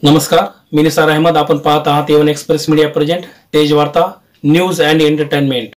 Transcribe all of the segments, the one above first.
नमस्कार, मी निसार अहमद. आपण पाहत आहात A1 एक्सप्रेस मीडिया प्रेझेंट तेज वार्ता, न्यूज अँड एंटरटेनमेंट.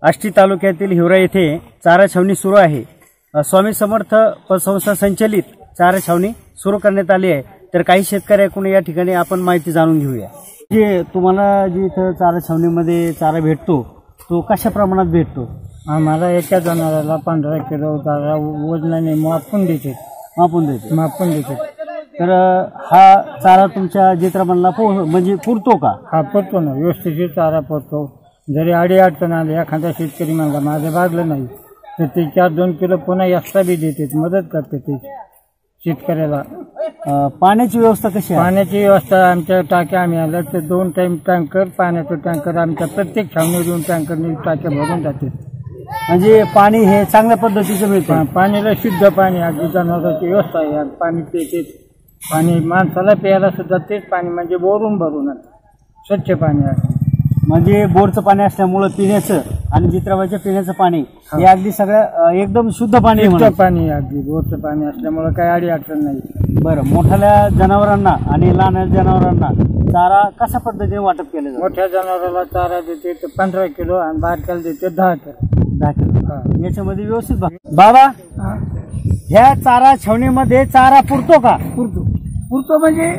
आष्टी तालुक्यातील हिवरा येथे चारा छावणी सुरू आहे. स्वामी समर्थ पतसंस्था संचलित चारा छावणी सुरू करण्यात आली आहे. तर काही शेतकऱ्यांकडून या ठिकाणी आपण माहिती जाणून घेऊया. जे तुम्हाला जी इथं चारा छावणीमध्ये चारा भेटतो तो कशा प्रमाणात भेटतो? आम्हाला एका जनावराला 15 किलो चारा वजनाने मापून देते. तर हा चारा तुमच्या जित्रामनला म्हणजे पुरतो का? हा पुरतो ना, व्यवस्थित चारा पुरतो. जरी अडी अडचण आली, एखादा शेतकरी म्हणला माझं भागलं नाही तर ते 4-2 किलो पुन्हा एक्स्ट्रा बी देते, मदत करते ते शेतकऱ्याला. पाण्याची व्यवस्था कशी आहे? पाण्याची व्यवस्था आमच्या टाक्या आम्ही आल्या तर 2 टाइम टँकर, पाण्याचं टँकर आमच्या प्रत्येक छावणी 2 टँकरने टाक्या भरून जाते. म्हणजे पाणी हे चांगल्या पद्धतीचं मिळतं. पाण्याला शुद्ध पाणी, अगदी जनावरांची व्यवस्था आहे. पाणी पिते, पाणी माणसाला प्यायला सुद्धा तेच पाणी, म्हणजे बोरून भरून स्वच्छ पाणी आहे. म्हणजे बोरचं पाणी असल्यामुळे पिण्याचं आणि जित्राबाईच्या पिण्याचं पाणी हे अगदी सगळं एकदम शुद्ध पाणी पाणी अगदी बोरचं पाणी असल्यामुळे काही अडी अडचण नाही. बरं, मोठ्या जनावरांना आणि लहान जनावरांना चारा कशा पद्धतीने वाटप केलं जातं? मोठ्या जनावराला चारा देते तर 15 किलो आणि बारक्याला देते 10 किलो. याच्यामध्ये व्यवस्थित बाबा, ह्या चारा छावणीमध्ये चारा पुरतो का? पुरतो म्हणजे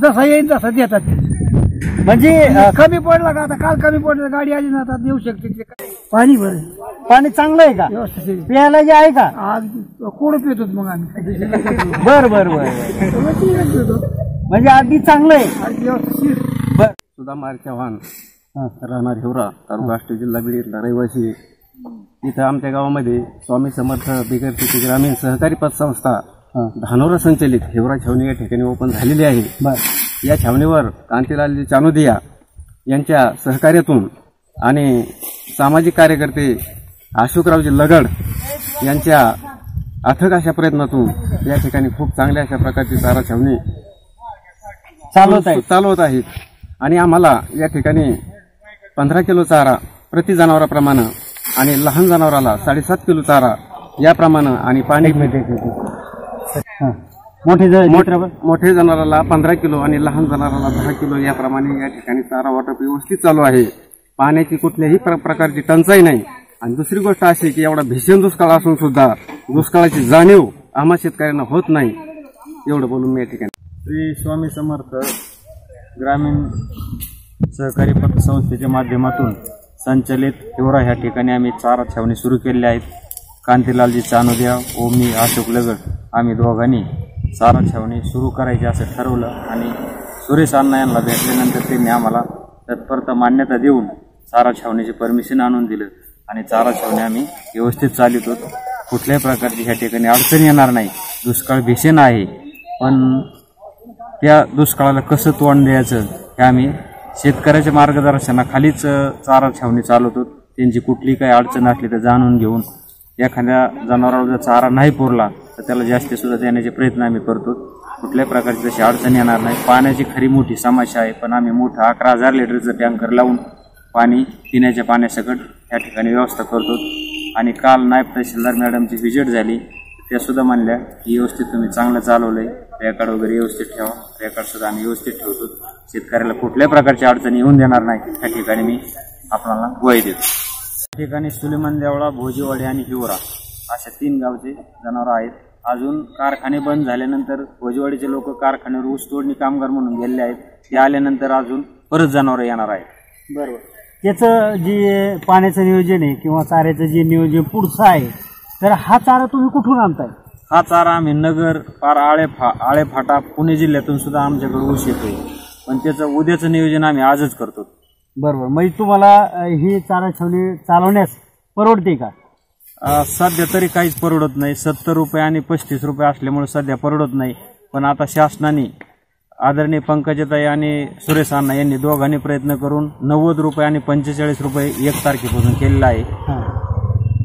जसा येईल तसा देतात. म्हणजे कमी पडला का, आता काल कमी पडलं गाडी आली ना, आता देऊ शकते. पाणी चांगलं आहे का? व्यवस्थित प्यायला जे आहे का? आज कोण पितो मग आम्ही. बर म्हणजे अगदी चांगलं आहे. सुदामार चव्हाण, राहणार हिवरा, तालुका आष्टी, जिल्हा बीड इथला रहिवासी. इथं आमच्या गावामध्ये स्वामी समर्थ बिगर शेती ग्रामीण सहकारी पतसंस्था धानोरा संचलित हिवरा छावणी या ठिकाणी ओपन झालेली आहे. या छावणीवर कांतीलाल चानोदिया यांच्या सहकार्यातून आणि सामाजिक कार्यकर्ते अशोकरावजी लगड यांच्या अथक अशा प्रयत्नातून या ठिकाणी खूप चांगल्या अशा प्रकारची चारा छावणी चालवत आहेत आणि आम्हाला या ठिकाणी 15 किलो चारा प्रति जनावराप्रमाणे आणि लहान जनावराला 7.5 किलो चारा याप्रमाणे आणि पाणी मोठे जनावराला 15 किलो आणि लहान जनावराला 10 किलो याप्रमाणे या ठिकाणी चारा वाटप व्यवस्थित चालू आहे. पाण्याची कुठल्याही प्रकारची टंचाई नाही. आणि दुसरी गोष्ट अशी की एवढा भीषण दुष्काळ असून सुद्धा दुष्काळाची जाणीव आम्हा शेतकऱ्यांना होत नाही. एवढं बोलून मी या ठिकाणी श्री स्वामी समर्थ ग्रामीण सहकारी पतसंस्थेच्या माध्यमातून संचलित हिवरा ह्या ठिकाणी आम्ही चारा छावणी सुरू केलेल्या आहेत. कांतीलालजी चानोदिया व मी अशोक लगड आम्ही दोघांनी चारा छावणी सुरू करायची असं ठरवलं आणि सुरेश अण्णा यांना भेटल्यानंतर त्यांनी आम्हाला तत्परता मान्यता देऊन चारा छावणीचे परमिशन आणून दिलं आणि चारा छावणी आम्ही व्यवस्थित चालवतो. कुठल्याही प्रकारची ह्या ठिकाणी अडचण येणार नाही. दुष्काळ भीषण आहे पण त्या दुष्काळाला कसं तोंड द्यायचं हे आम्ही शेतकऱ्याच्या मार्गदर्शनाखालीच चारा छावणी चालवतो. त्यांची कुठली काही अडचण असली तर जाणून घेऊन एखाद्या जनावराला जर चारा नाही पुरला तर त्याला जास्ती सुद्धा देण्याचे प्रयत्न आम्ही करतो. कुठल्याही प्रकारची तशी अडचण येणार नाही. पाण्याची खरी मोठी समस्या आहे पण आम्ही मोठा 11,000 लिटरचं टँकर लावून पाणी पिण्याच्या पाण्यासकट या ठिकाणी व्यवस्था करतो. आणि काल नायब तहसीलदार मॅडमची व्हिजिट झाली. त्या सुद्धा म्हणल्या की व्यवस्थित तुम्ही चांगलं चालवलंय, रेकॉर्ड वगैरे व्यवस्थित ठेवा. रेकॉर्ड सुद्धा आम्ही व्यवस्थित ठेवतो. शेतकऱ्याला कुठल्याही प्रकारची अडचण येऊन देणार नाही त्या ठिकाणी मी आपल्याला ग्वाही देतो. या ठिकाणी सुलेमान देवळा, भोजीवाडी आणि हिवरा अशा 3 गावचे जनावर आहेत. अजून कारखाने बंद झाल्यानंतर भोजीवाडीचे लोक कारखान्यावर ऊस तोडणी कामगार म्हणून गेलेले आहेत. ते आल्यानंतर अजून परत जनावर येणार आहेत. बरोबर. त्याचं जे पाण्याचं नियोजन आहे किंवा चाऱ्याचं जे नियोजन पुढचं आहे तर हा चारा तुम्ही कुठून आणताय? हा चारा आम्ही नगर पार आळेफाटा पुणे जिल्ह्यातून सुद्धा आमच्याकडे ऊस येतोय पण त्याचं उद्याचं नियोजन आम्ही आजच करतो. बरोबर. म्हणजे तुम्हाला ही चारा छावणी चालवण्यास परवडते का? सध्या तरी काहीच परवडत नाही. 70 रुपये आणि 35 रुपये असल्यामुळे सध्या परवडत नाही. पण आता शासनाने आदरणीय पंकजाताई आणि सुरेश अण्णा यांनी दोघांनी प्रयत्न करून 90 रुपये आणि 45 रुपये 1 तारखेपासून केलेला आहे.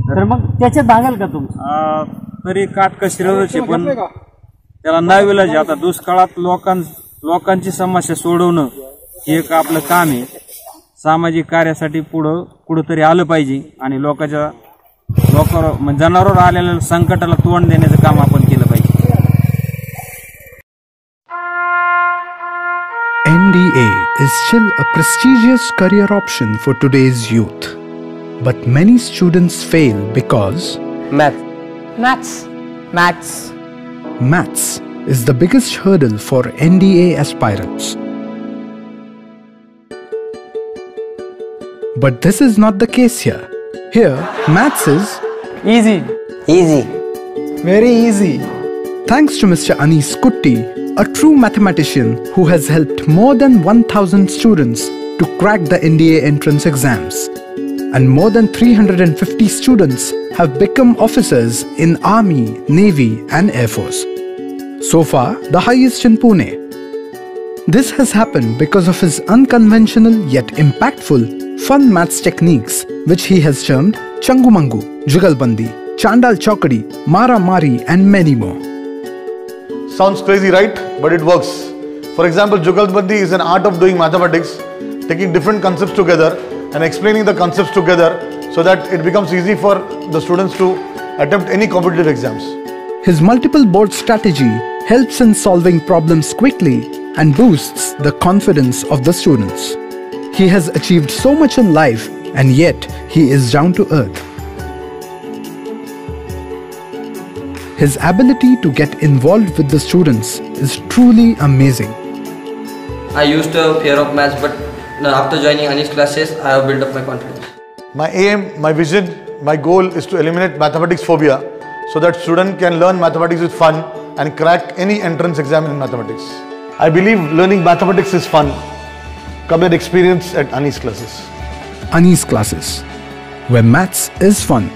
तर मग त्याच्यात भागेल का तुमचं? तरी काटकसरीच आहे पण त्याला नाविलाज आहे. आता दुष्काळात लोकांची समस्या सोडवणं हे एक आपलं काम आहे. सामाजिक कार्यासाठी कुठंतरी आलं पाहिजे आणि जनावरांवर आलेल्या संकटाला तोंड देण्याचं काम आपण केलं पाहिजे. NDA is still a prestigious career option for today's youth. But many students fail because Maths is the biggest hurdle for NDA aspirants. But this is not the case here. Here, Maths is easy. very easy. Thanks to Mr. Anis Kutti, a true mathematician who has helped more than 1,000 students to crack the NDA entrance exams. And more than 350 students have become officers in Army, Navy and Air Force. So far, the highest in Pune. This has happened because of his unconventional yet impactful fun maths techniques, which he has termed Changumangu, Jugalbandi, Chandal Chokadi, Mara Mari and many more. Sounds crazy, right? But it works. For example, Jugalbandi is an art of doing mathematics, taking different concepts together and explaining the concepts together so that it becomes easy for the students to attempt any competitive exams. His multiple board strategy helps in solving problems quickly and boosts the confidence of the students. He has achieved so much in life and yet he is down to earth. His ability to get involved with the students is truly amazing. I used to have fear of maths, but after joining Anis classes, I have built up my confidence. My aim, my vision, my goal is to eliminate mathematics phobia so that students can learn mathematics with fun and crack any entrance exam in mathematics. I believe learning mathematics is fun. Come and experience at Anis classes. Anis classes, where maths is fun.